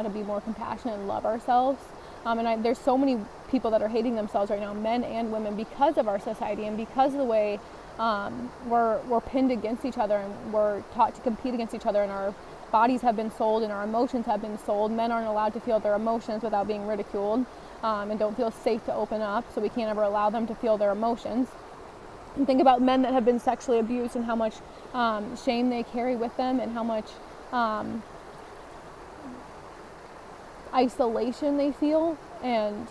to be more compassionate and love ourselves. There's so many people that are hating themselves right now, men and women, because of our society and because of the way we're pinned against each other and we're taught to compete against each other, and our bodies have been sold and our emotions have been sold. Men aren't allowed to feel their emotions without being ridiculed, and don't feel safe to open up, so we can't ever allow them to feel their emotions. And think about men that have been sexually abused and how much shame they carry with them, and how much isolation they feel, and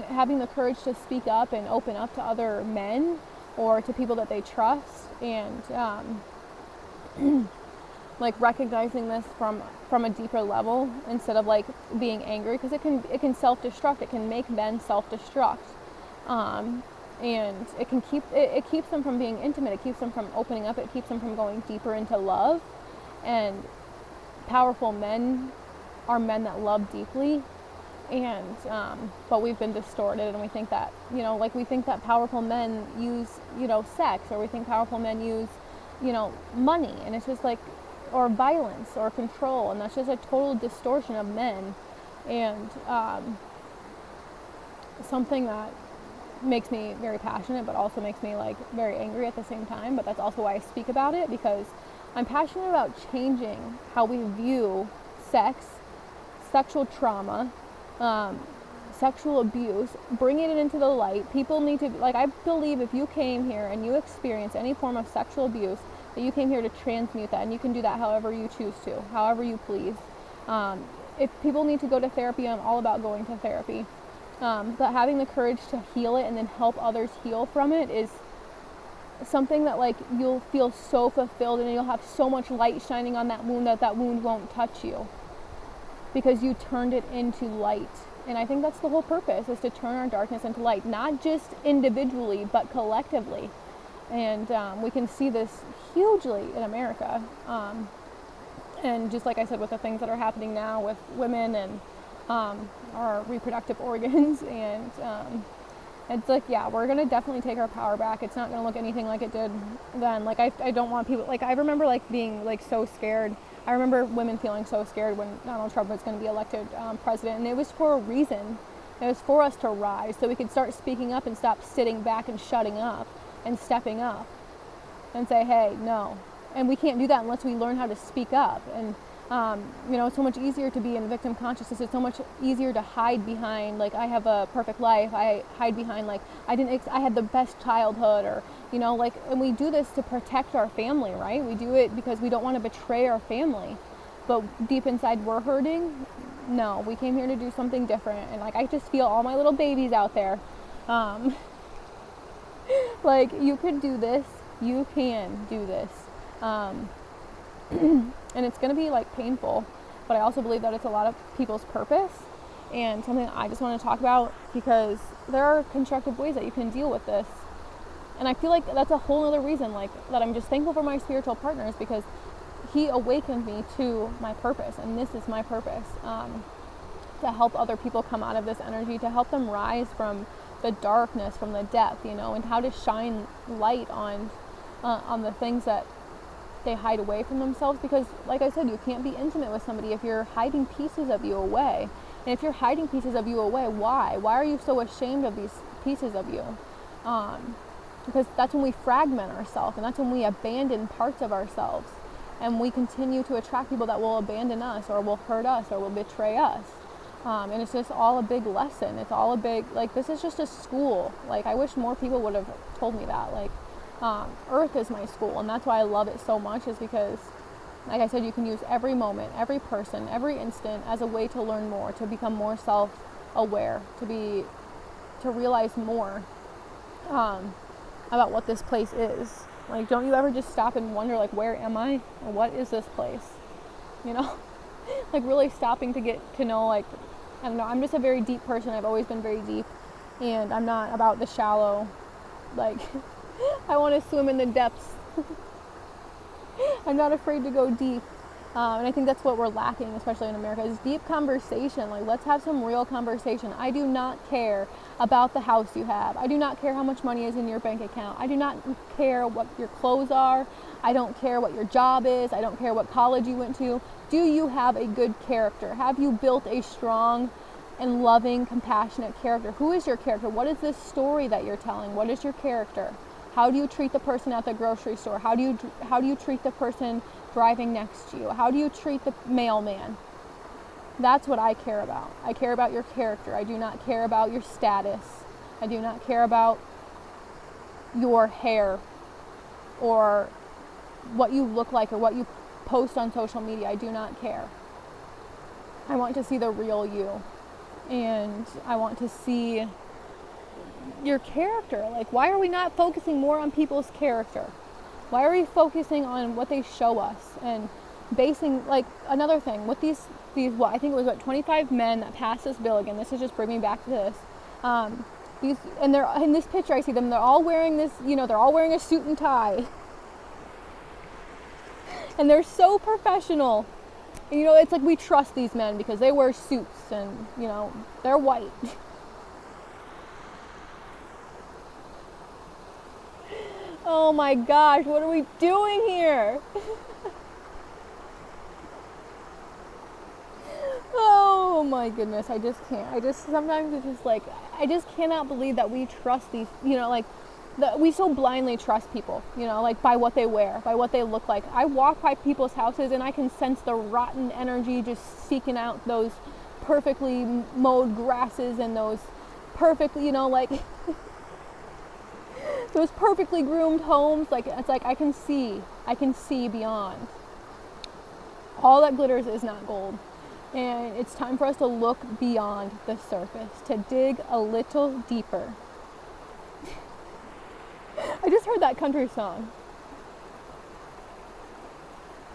having the courage to speak up and open up to other men or to people that they trust, and like recognizing this from a deeper level instead of like being angry, because it can self-destruct. It can make men self-destruct, and it keeps them from being intimate. It keeps them from opening up. It keeps them from going deeper into love. And powerful men are men that love deeply, and but we've been distorted, and we think that we think that powerful men use sex, or we think powerful men use money, and it's just like, or violence or control, and that's just a total distortion of men, and something that makes me very passionate but also makes me like very angry at the same time. But that's also why I speak about it, because I'm passionate about changing how we view sex, sexual trauma, sexual abuse, bringing it into the light. People need to, like, I believe if you came here and you experience any form of sexual abuse, that you came here to transmute that, and you can do that however you choose to, however you please. If people need to go to therapy, I'm all about going to therapy. But having the courage to heal it and then help others heal from it is something that like you'll feel so fulfilled, and you'll have so much light shining on that wound that wound won't touch you, because you turned it into light. And I think that's the whole purpose, is to turn our darkness into light, not just individually but collectively. And we can see this hugely in America, and just like I said, with the things that are happening now with women and our reproductive organs, and it's like, yeah, we're gonna definitely take our power back. It's not gonna look anything like it did then. Like I don't want people, like I remember like being like so scared. I remember women feeling so scared when Donald Trump was going to be elected president, and it was for a reason. It was for us to rise, so we could start speaking up and stop sitting back and shutting up, and stepping up and say, hey, no. And we can't do that unless we learn how to speak up. And it's so much easier to be in victim consciousness. It's so much easier to hide behind, like, I have a perfect life. I hide behind, like, I had the best childhood, or, and we do this to protect our family, right? We do it because we don't want to betray our family. But deep inside, we're hurting. No, we came here to do something different. And, like, I just feel all my little babies out there. Like, you could do this. You can do this. And it's going to be like painful, but I also believe that it's a lot of people's purpose, and something I just want to talk about, because there are constructive ways that you can deal with this. And I feel like that's a whole other reason, like, that I'm just thankful for my spiritual partners, because he awakened me to my purpose, and this is my purpose, to help other people come out of this energy, to help them rise from the darkness, from the depth, and how to shine light on the things that they hide away from themselves. Because, like I said, you can't be intimate with somebody if you're hiding pieces of you away. And if you're hiding pieces of you away, why are you so ashamed of these pieces of you? Because that's when we fragment ourselves, and that's when we abandon parts of ourselves, and we continue to attract people that will abandon us, or will hurt us, or will betray us. And it's just all a big lesson. It's all a big, like, this is just a school. Like, I wish more people would have told me that. Like, Earth is my school, and that's why I love it so much, is because, like I said, you can use every moment, every person, every instant as a way to learn more, to become more self-aware, to realize more about what this place is. Like, don't you ever just stop and wonder, like, where am I? Or what is this place? Like, really stopping to get to know, like, I don't know, I'm just a very deep person. I've always been very deep, and I'm not about the shallow, like, I want to swim in the depths. I'm not afraid to go deep. And I think that's what we're lacking, especially in America, is deep conversation. Like, let's have some real conversation. I do not care about the house you have. I do not care how much money is in your bank account. I do not care what your clothes are. I don't care what your job is. I don't care what college you went to. Do you have a good character? Have you built a strong and loving, compassionate character? Who is your character? What is this story that you're telling? What is your character? How do you treat the person at the grocery store? How do you treat the person driving next to you? How do you treat the mailman? That's what I care about. I care about your character. I do not care about your status. I do not care about your hair or what you look like or what you post on social media. I do not care. I want to see the real you. And I want to see your character. Like, why are we not focusing more on people's character? Why are we focusing on what they show us and basing, like, another thing with these what I think it was 25 men that passed this bill again. This is just bringing me back to this. And they're in this picture. I see them. They're all wearing this. They're all wearing a suit and tie, and they're so professional. And, it's like we trust these men because they wear suits and they're white. Oh my gosh, what are we doing here? Oh my goodness, I just can't. Sometimes it's just like, I just cannot believe that we trust these, we so blindly trust people, like by what they wear, by what they look like. I walk by people's houses and I can sense the rotten energy just seeking out those perfectly mowed grasses and those perfectly, those perfectly groomed homes. Like, it's like I can see beyond. All that glitters is not gold. And it's time for us to look beyond the surface, to dig a little deeper. I just heard that country song.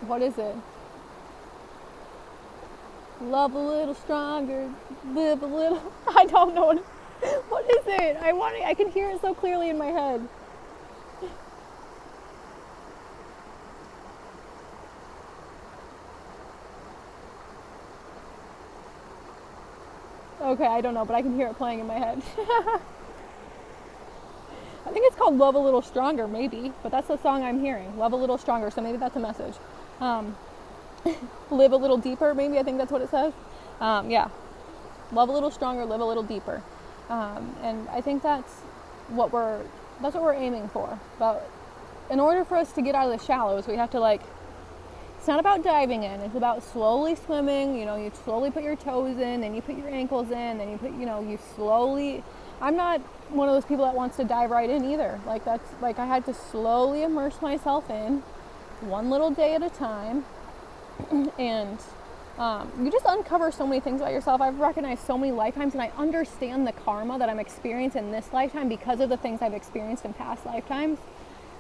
What is it? Love a little stronger, live a little. I don't know what is it? I can hear it so clearly in my head. Okay, I don't know, but I can hear it playing in my head. I think it's called Love a Little Stronger, maybe, but that's the song I'm hearing. Love a Little Stronger, so maybe that's a message. Live a little deeper, maybe, I think that's what it says. Yeah. Love a little stronger, live a little deeper. And I think that's what we're aiming for. But in order for us to get out of the shallows, we have to it's not about diving in. It's about slowly swimming. You slowly put your toes in, then you put your ankles in, then you put, you slowly. I'm not one of those people that wants to dive right in either. I had to slowly immerse myself in, one little day at a time. And you just uncover so many things about yourself. I've recognized so many lifetimes, and I understand the karma that I'm experiencing in this lifetime because of the things I've experienced in past lifetimes.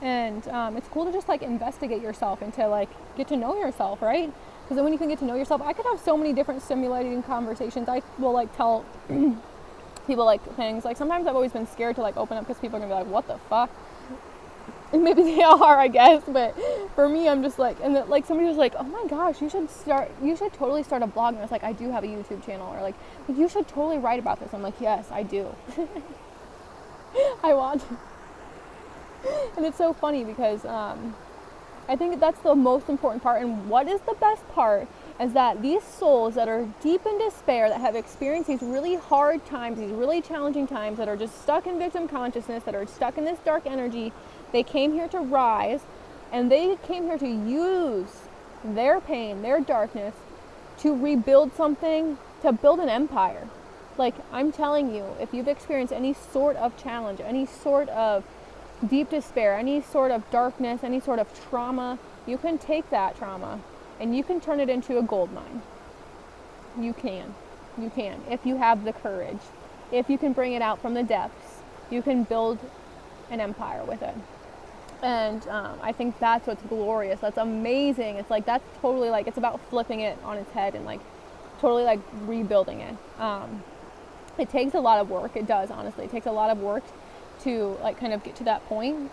And it's cool to just investigate yourself and to get to know yourself, right? Because then when you can get to know yourself, I could have so many different stimulating conversations. I will tell people things. Sometimes I've always been scared to open up because people are gonna be like, what the fuck? And maybe they are, I guess, but for me, I'm just and somebody was like, oh my gosh, you should totally start a blog. And I was like, I do have a YouTube channel, or you should totally write about this. I'm like, yes, I do. I want to. And it's so funny because I think that's the most important part. And what is the best part is that these souls that are deep in despair, that have experienced these really hard times, these really challenging times, that are just stuck in victim consciousness, that are stuck in this dark energy, they came here to rise, and they came here to use their pain, their darkness, to rebuild something, to build an empire. I'm telling you, if you've experienced any sort of challenge, any sort of deep despair, any sort of darkness, any sort of trauma, you can take that trauma and you can turn it into a gold mine. You can, if you have the courage. If you can bring it out from the depths, you can build an empire with it. And I think that's what's glorious. That's amazing. It's that's totally it's about flipping it on its head and totally rebuilding it. It takes a lot of work. It does, honestly. It takes a lot of work to kind of get to that point.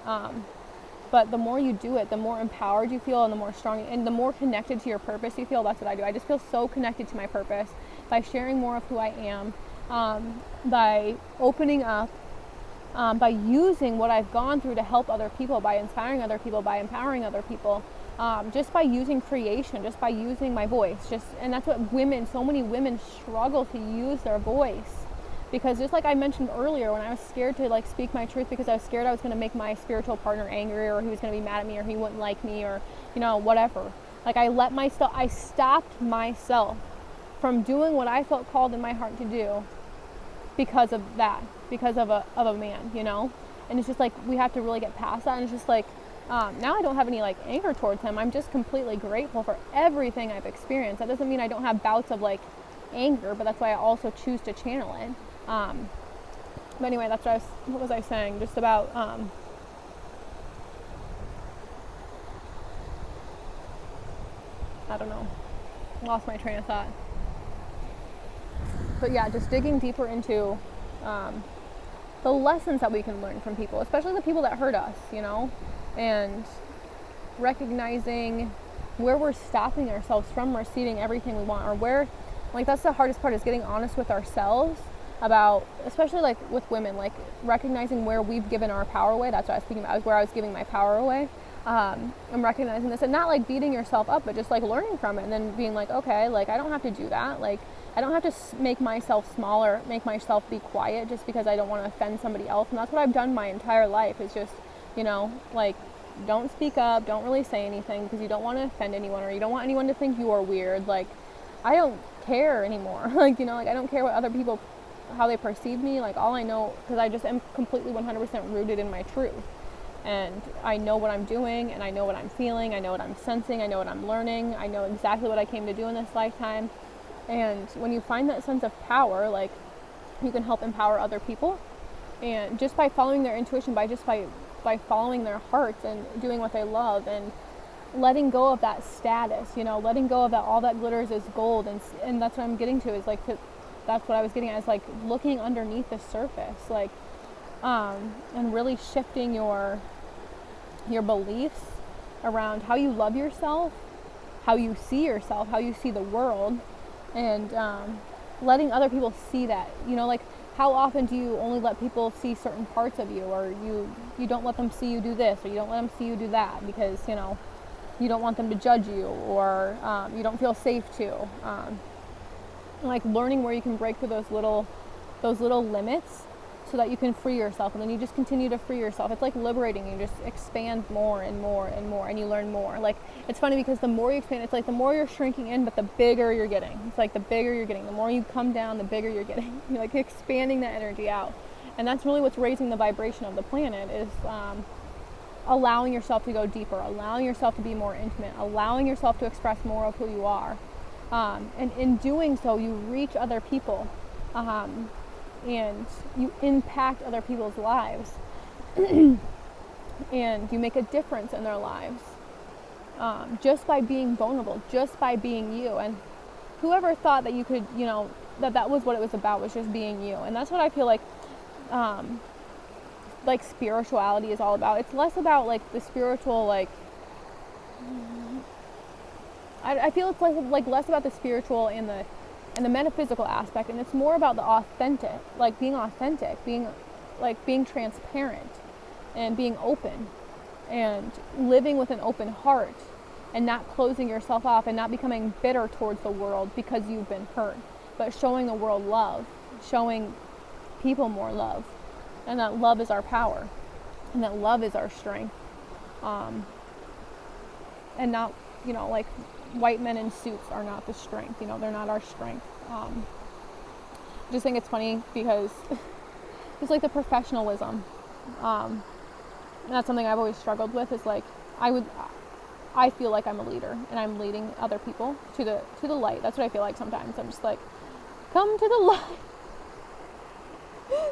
But the more you do it, the more empowered you feel and the more strong and the more connected to your purpose you feel. That's what I do. I just feel so connected to my purpose by sharing more of who I am, by opening up, by using what I've gone through to help other people, by inspiring other people, by empowering other people, just by using creation, just by using my voice. And that's what so many women struggle to use their voice. Because just like I mentioned earlier, when I was scared to like speak my truth because I was scared I was going to make my spiritual partner angry, or he was going to be mad at me, or he wouldn't like me, or, you know, whatever. Like I stopped myself from doing what I felt called in my heart to do because of that, because of a man, you know? And it's just like, we have to really get past that. And it's just like, now I don't have any like anger towards him. I'm just completely grateful for everything I've experienced. That doesn't mean I don't have bouts of like anger, but that's why I also choose to channel it. But anyway, that's what was I saying? Just about, I don't know, lost my train of thought. But yeah, just digging deeper into, the lessons that we can learn from people, especially the people that hurt us, you know, and recognizing where we're stopping ourselves from receiving everything we want, or where, like, that's the hardest part, is getting honest with ourselves about, especially like with women, like recognizing where we've given our power away. That's what I was speaking about, where I was giving my power away. I'm recognizing this, and not like beating yourself up, but just like learning from it, and then being like, okay, like I don't have to do that. Like I don't have to make myself smaller, make myself be quiet just because I don't want to offend somebody else. And that's what I've done my entire life, is just, you know, like, don't speak up, don't really say anything because you don't want to offend anyone, or you don't want anyone to think you are weird. Like, I don't care anymore. Like, you know, like I don't care what other people, how they perceive me. Like, all I know, because I just am completely 100% rooted in my truth. And I know what I'm doing, and I know what I'm feeling, I know what I'm sensing, I know what I'm learning, I know exactly what I came to do in this lifetime. And when you find that sense of power, like, you can help empower other people. And just by following their intuition, by following their hearts and doing what they love, and letting go of that status, you know, letting go of that all that glitters is gold. And that's what I'm getting to, is like, that's what I was getting at, is like looking underneath the surface, like, and really shifting your beliefs around how you love yourself, how you see yourself, how you see the world, and letting other people see that. You know, like, how often do you only let people see certain parts of you, or you don't let them see you do this, or you don't let them see you do that, because, you know, you don't want them to judge you, or you don't feel safe to. Like, learning where you can break through those little limits, so that you can free yourself, and then you just continue to free yourself. It's like liberating. You just expand more and more and more, and you learn more. Like, it's funny because the more you expand, it's like the more you're shrinking in, but the bigger you're getting. It's like the bigger you're getting. The more you come down, the bigger you're getting. You're like expanding that energy out. And that's really what's raising the vibration of the planet, is allowing yourself to go deeper, allowing yourself to be more intimate, allowing yourself to express more of who you are. And in doing so, you reach other people. And you impact other people's lives, and you make a difference in their lives, just by being vulnerable, just by being you. And whoever thought that you could, you know, that was what it was about, was just being you. And that's what I feel like spirituality is all about. It's less about like the spiritual, like, I feel it's like less about the spiritual and the metaphysical aspect, and it's more about the authentic, like being authentic, being transparent, and being open, and living with an open heart, and not closing yourself off, and not becoming bitter towards the world because you've been hurt, but showing the world love, showing people more love, and that love is our power, and that love is our strength, and not, you know, like, white men in suits are not the strength, you know, they're not our strength. I just think it's funny because it's like the professionalism, and that's something I've always struggled with, is like, I feel like I'm a leader, and I'm leading other people to the light. That's what I feel like sometimes. I'm just like, come to the light.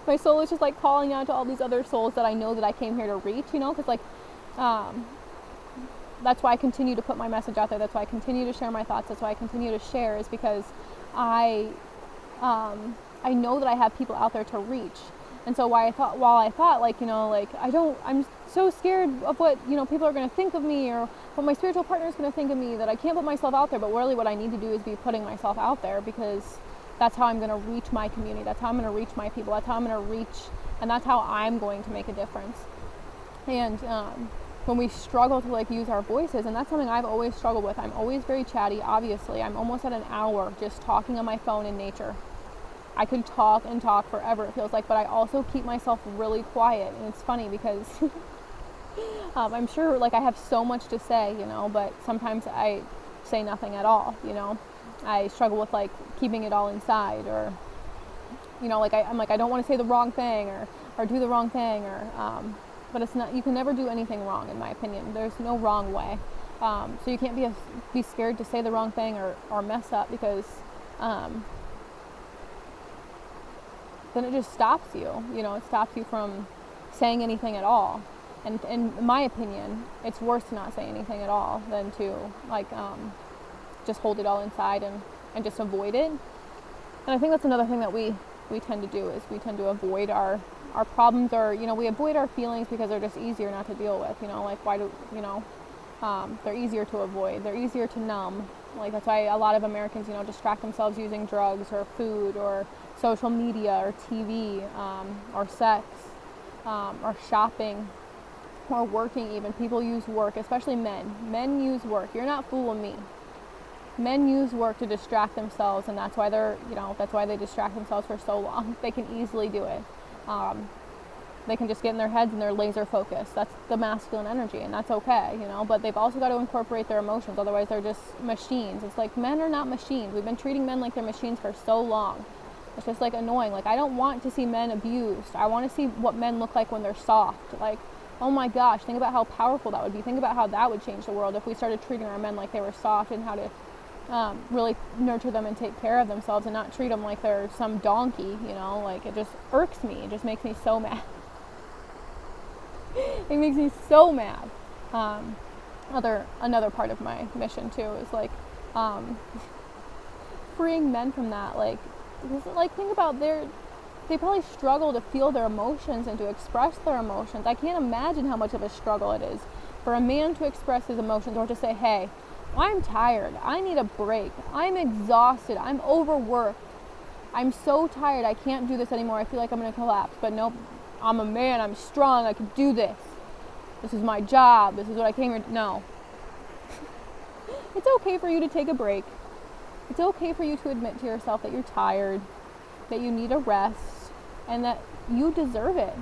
My soul is just like calling out to all these other souls that I know that I came here to reach, you know, because like, that's why I continue to put my message out there. That's why I continue to share my thoughts. That's why I continue to share, is because I know that I have people out there to reach. And so while I thought like, like I'm so scared of what, people are going to think of me, or what my spiritual partner is going to think of me, that I can't put myself out there. But really what I need to do is be putting myself out there, because that's how I'm going to reach my community. That's how I'm going to reach my people. That's how I'm going to reach, and that's how I'm going to make a difference. And when we struggle to like use our voices, and that's something I've always struggled with. I'm always very chatty, obviously. I'm almost at an hour just talking on my phone in nature. I could talk and talk forever, it feels like, but I also keep myself really quiet. And it's funny because I'm sure like I have so much to say, but sometimes I say nothing at all, I struggle with like keeping it all inside, or, like I'm like, I don't want to say the wrong thing, or do the wrong thing, or, but it's not, you can never do anything wrong, in my opinion. There's no wrong way. So you can't be scared to say the wrong thing or mess up, because, then it just stops you, it stops you from saying anything at all. And in my opinion, it's worse to not say anything at all than to like, just hold it all inside and just avoid it. And I think that's another thing that we tend to do, is we tend to avoid our problems, or, we avoid our feelings because they're just easier not to deal with, like why do, they're easier to avoid, they're easier to numb. Like that's why a lot of Americans, distract themselves using drugs or food or social media or TV, or sex, or shopping, or working even. People use work, especially men. Men use work. You're not fooling me. Men use work to distract themselves, and that's why that's why they distract themselves for so long. They can easily do it. They can just get in their heads and they're laser focused. That's the masculine energy, and that's okay, but they've also got to incorporate their emotions, otherwise they're just machines. It's like, men are not machines. We've been treating men like they're machines for so long. It's just like annoying. Like, I don't want to see men abused. I want to see what men look like when they're soft. Like, oh my gosh, think about how powerful that would be. Think about how that would change the world if we started treating our men like they were soft, and how to really nurture them and take care of themselves, and not treat them like they're some donkey, like it just irks me. It just makes me so mad. It makes me so mad. Another part of my mission too is like freeing men from that. Like think about they probably struggle to feel their emotions and to express their emotions. I can't imagine how much of a struggle it is for a man to express his emotions, or to say, hey, I'm tired, I need a break, I'm exhausted, I'm overworked, I'm so tired, I can't do this anymore, I feel like I'm going to collapse. But nope, I'm a man, I'm strong, I can do this. This is my job, this is what I came here to. No. It's okay for you to take a break. It's okay for you to admit to yourself that you're tired, that you need a rest, and that you deserve it.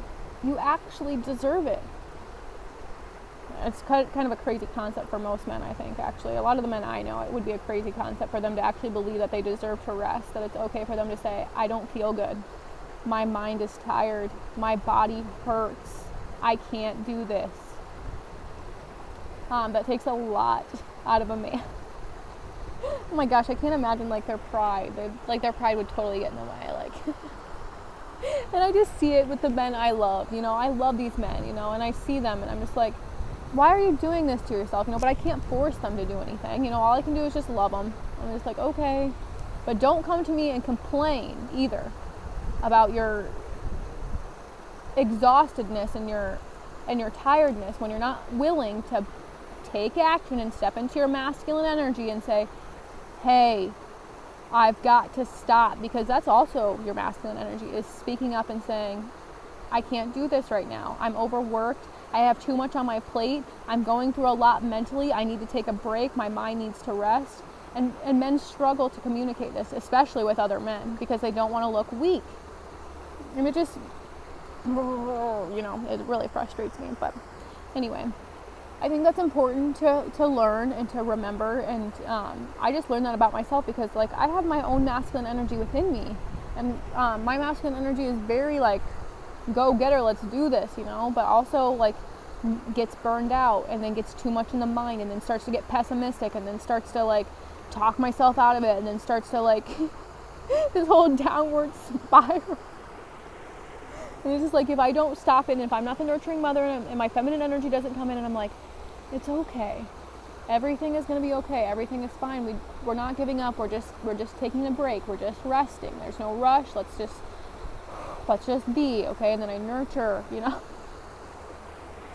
You actually deserve it. It's kind of a crazy concept for most men, I think, actually. A lot of the men I know, it would be a crazy concept for them to actually believe that they deserve to rest, that it's okay for them to say, I don't feel good. My mind is tired. My body hurts. I can't do this. That takes a lot out of a man. Oh my gosh, I can't imagine like their pride. Their pride would totally get in the way. Like, and I just see it with the men I love. I love these men. And I see them, and I'm just like, why are you doing this to yourself? But I can't force them to do anything. All I can do is just love them. I'm just like, okay, but don't come to me and complain either about your exhaustedness and your tiredness, when you're not willing to take action and step into your masculine energy and say, hey, I've got to stop. Because that's also your masculine energy, is speaking up and saying, I can't do this right now. I'm overworked. I have too much on my plate. I'm going through a lot mentally. I need to take a break. My mind needs to rest. And men struggle to communicate this, especially with other men, because they don't want to look weak. And it just, it really frustrates me. But anyway, I think that's important to learn and to remember. And I just learned that about myself, because like I have my own masculine energy within me. And my masculine energy is very like, go get her, let's do this, but also like gets burned out, and then gets too much in the mind, and then starts to get pessimistic, and then starts to like talk myself out of it, and then starts to like this whole downward spiral. And it's just like, if I don't stop it, and if I'm not the nurturing mother, and my feminine energy doesn't come in, and I'm like, it's okay, everything is going to be okay, everything is fine, we're not giving up, we're just taking a break, we're just resting, there's no rush, let's just let's just be, okay? And then I nurture, you know.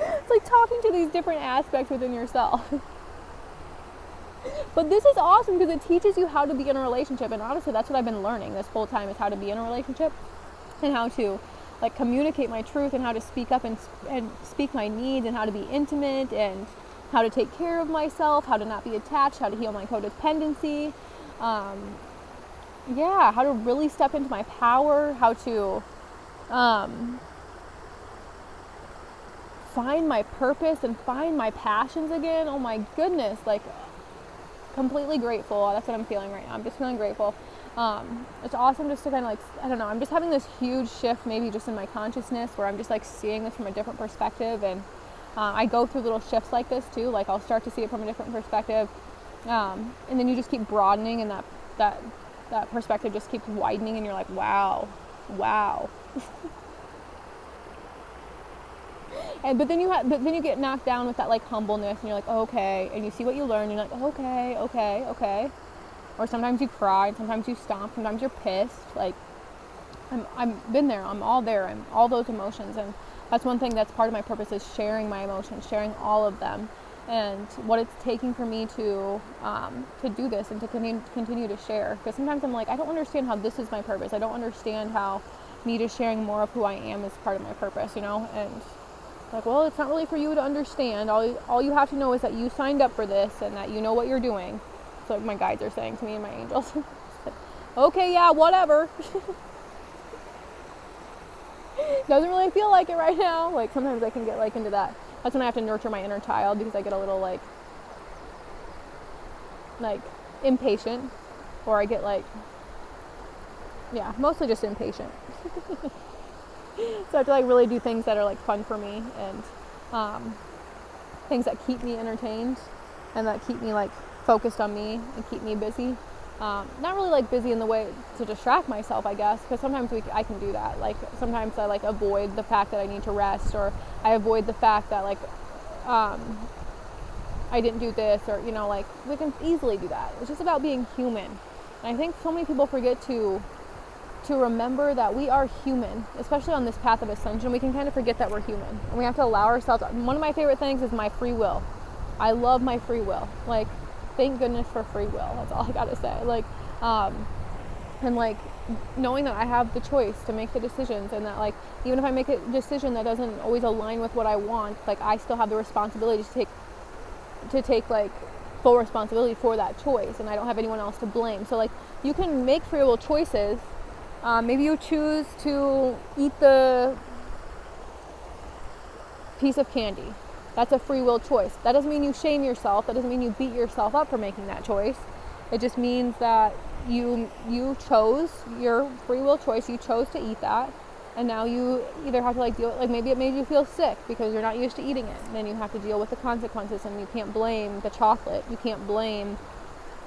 It's like talking to these different aspects within yourself. But this is awesome because it teaches you how to be in a relationship. And honestly, that's what I've been learning this whole time, is how to be in a relationship and how to like communicate my truth and how to speak up and speak my needs and how to be intimate and how to take care of myself, how to not be attached, how to heal my codependency. How to really step into my power, how to find my purpose and find my passions again. Oh my goodness, like completely grateful. That's what I'm feeling right now. I'm just feeling grateful. It's awesome just to kind of like, I don't know, I'm just having this huge shift maybe just in my consciousness where I'm just like seeing this from a different perspective. And I go through little shifts like this too. Like I'll start to see it from a different perspective. And then you just keep broadening and that perspective just keeps widening and you're like, wow. But then you get knocked down with that like humbleness and you're like, oh, okay. And you see what you learn. You're like, okay. Or sometimes you cry, and sometimes you stomp, sometimes you're pissed. Like I've been there. I'm all there. I'm all those emotions. And that's one thing that's part of my purpose, is sharing my emotions, sharing all of them, and what it's taking for me to do this and to continue to share. Because sometimes I'm like, I don't understand how this is my purpose. I don't understand how me just sharing more of who I am is part of my purpose, you know? And like, well, it's not really for you to understand. All you have to know is that you signed up for this and that you know what you're doing. So like my guides are saying to me and my angels. Like, okay, yeah, whatever. Doesn't really feel like it right now. Like sometimes I can get like into that. That's when I have to nurture my inner child, because I get a little like impatient, or I get like, mostly just impatient. So I have to like really do things that are like fun for me, and things that keep me entertained and that keep me like focused on me and keep me busy. Not really like busy in the way to distract myself, I guess, because sometimes I can do that. Like sometimes I like avoid the fact that I need to rest, or I avoid the fact that like I didn't do this, or you know, like we can easily do that. It's just about being human. And I think so many people forget to remember that we are human, especially on this path of ascension. We can kind of forget that we're human, and we have to allow ourselves. One of my favorite things is my free will. I love my free will. Like, thank goodness for free will. That's all I gotta say. Like, and like knowing that I have the choice to make the decisions, and that like even if I make a decision that doesn't always align with what I want, like I still have the responsibility to take like full responsibility for that choice, and I don't have anyone else to blame. So like you can make free will choices. Maybe you choose to eat the piece of candy. That's a free will choice. That doesn't mean you shame yourself. That doesn't mean you beat yourself up for making that choice. It just means that you chose your free will choice. You chose to eat that, and now you either have to like deal, like maybe it made you feel sick because you're not used to eating it. And then you have to deal with the consequences, and you can't blame the chocolate. You can't blame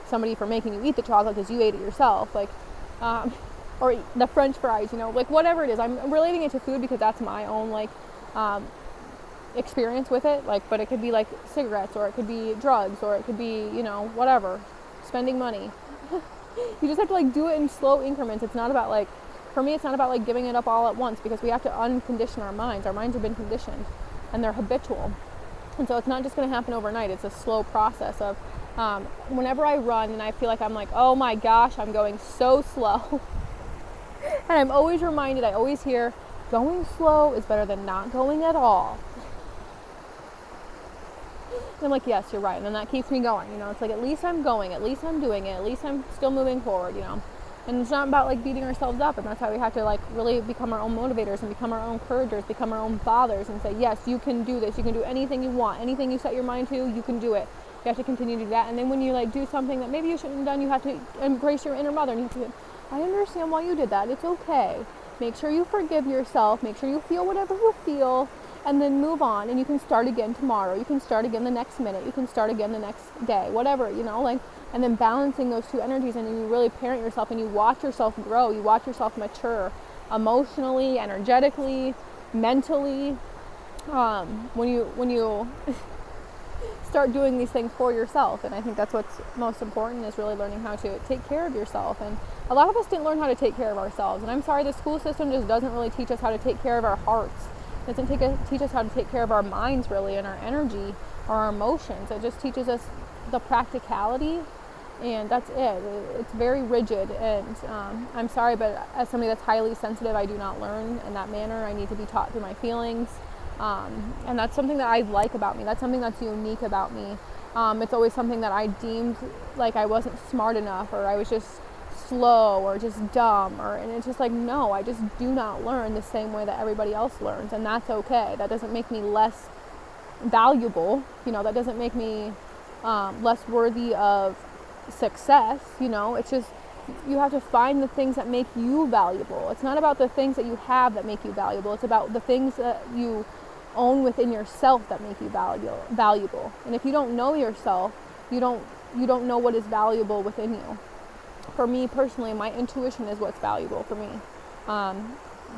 somebody for making you eat the chocolate because you ate it yourself. Like, or the French fries, you know, like whatever it is. I'm relating it to food because that's my own like experience with it. Like, but it could be like cigarettes, or it could be drugs, or it could be, you know, whatever, spending money. You just have to like do it in slow increments. It's not about like, for me, it's not about like giving it up all at once, because we have to uncondition our minds. Our minds have been conditioned and they're habitual. And so it's not just going to happen overnight. It's a slow process of, whenever I run and I feel like I'm like, oh my gosh, I'm going so slow. And I'm always reminded, I always hear, going slow is better than not going at all. And I'm like, yes, you're right. And then that keeps me going, you know. It's like, at least I'm going, at least I'm doing it, at least I'm still moving forward, you know. And it's not about like beating ourselves up. And that's how we have to like really become our own motivators and become our own encouragers, become our own fathers, and say, yes, you can do this. You can do anything you want, anything you set your mind to, you can do it. You have to continue to do that. And then when you like do something that maybe you shouldn't have done, you have to embrace your inner mother, and you have to go, I understand why you did that. It's okay. Make sure you forgive yourself. Make sure you feel whatever you feel, and then move on. And you can start again tomorrow. You can start again the next minute. You can start again the next day. Whatever, you know, like, and then balancing those two energies, and then you really parent yourself, and you watch yourself grow. You watch yourself mature, emotionally, energetically, mentally. When you start doing these things for yourself. And I think that's what's most important, is really learning how to take care of yourself. And a lot of us didn't learn how to take care of ourselves. And I'm sorry, the school system just doesn't really teach us how to take care of our hearts. It doesn't teach us how to take care of our minds, really, and our energy or our emotions. It just teaches us the practicality, and that's it. It's very rigid. And I'm sorry, but as somebody that's highly sensitive, I do not learn in that manner. I need to be taught through my feelings. And that's something that I like about me. That's something that's unique about me. It's always something that I deemed like I wasn't smart enough, or I was just slow, or just dumb, and it's just like, no, I just do not learn the same way that everybody else learns, and that's okay. That doesn't make me less valuable, that doesn't make me less worthy of success. It's just, you have to find the things that make you valuable. It's not about the things that you have that make you valuable. It's about the things that you own within yourself that make you valuable. And if you don't know yourself, you don't know what is valuable within you. For me personally, my intuition is what's valuable for me.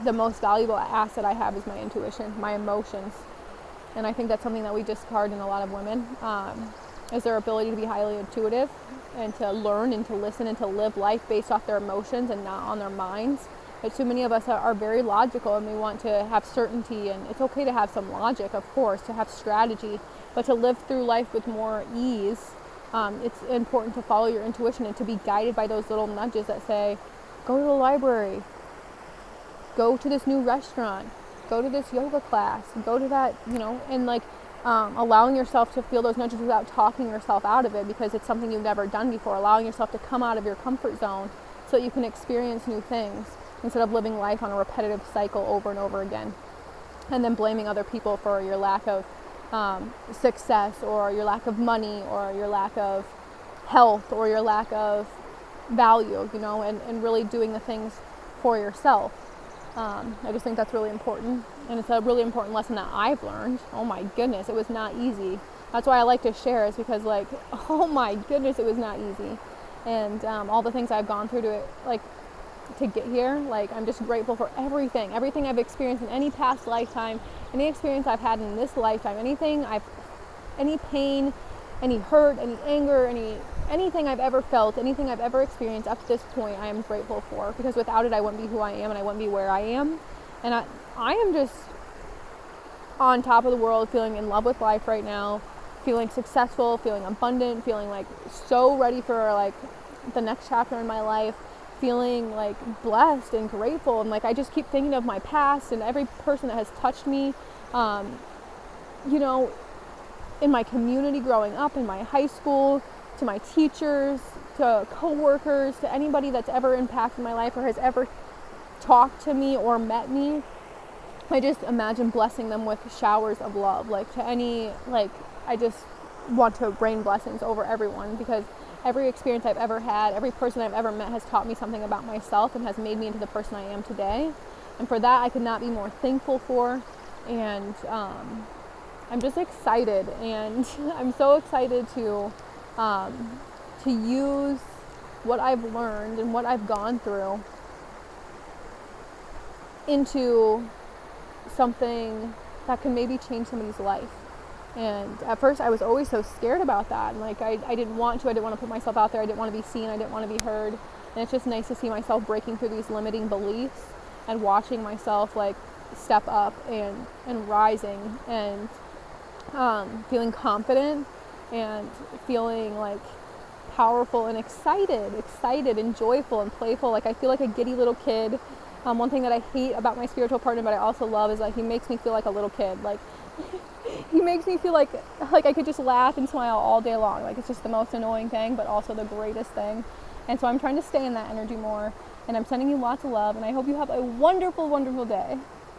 The most valuable asset I have is my intuition, my emotions. And I think that's something that we discard in a lot of women, is their ability to be highly intuitive and to learn and to listen and to live life based off their emotions and not on their minds. But too many of us are very logical, and we want to have certainty, and it's okay to have some logic, of course, to have strategy, but to live through life with more ease. It's important to follow your intuition and to be guided by those little nudges that say, go to the library, go to this new restaurant, go to this yoga class, go to that, and allowing yourself to feel those nudges without talking yourself out of it, because it's something you've never done before. Allowing yourself to come out of your comfort zone so that you can experience new things instead of living life on a repetitive cycle over and over again, and then blaming other people for your lack of success, or your lack of money, or your lack of health, or your lack of value, and really doing the things for yourself. I just think that's really important, and it's a really important lesson that I've learned. Oh my goodness, it was not easy. That's why I like to share, is because oh my goodness, it was not easy. And all the things I've gone through to get here, I'm just grateful for everything I've experienced in any past lifetime, any experience I've had in this lifetime, any pain, any hurt, any anger, anything I've ever felt, anything I've ever experienced up to this point, I am grateful for, because without it, I wouldn't be who I am, and I wouldn't be where I am. And I am just on top of the world, feeling in love with life right now, feeling successful, feeling abundant, feeling so ready for the next chapter in my life, feeling blessed and grateful. And I just keep thinking of my past and every person that has touched me, in my community growing up, in my high school, to my teachers, to coworkers, to anybody that's ever impacted my life or has ever talked to me or met me. I just imagine blessing them with showers of love. I just want to rain blessings over everyone, because every experience I've ever had, every person I've ever met has taught me something about myself and has made me into the person I am today. And for that, I could not be more thankful for. And I'm just excited, and I'm so excited to use what I've learned and what I've gone through into something that can maybe change somebody's life. And at first I was always so scared about that, and I didn't want to put myself out there. I didn't want to be seen, I didn't want to be heard. And it's just nice to see myself breaking through these limiting beliefs and watching myself step up and rising, and feeling confident and feeling powerful and excited and joyful and playful. I feel like a giddy little kid. One thing that I hate about my spiritual partner, but I also love, is he makes me feel like a little kid. He makes me feel like I could just laugh and smile all day long. It's just the most annoying thing, but also the greatest thing. And so I'm trying to stay in that energy more. And I'm sending you lots of love, and I hope you have a wonderful, wonderful day.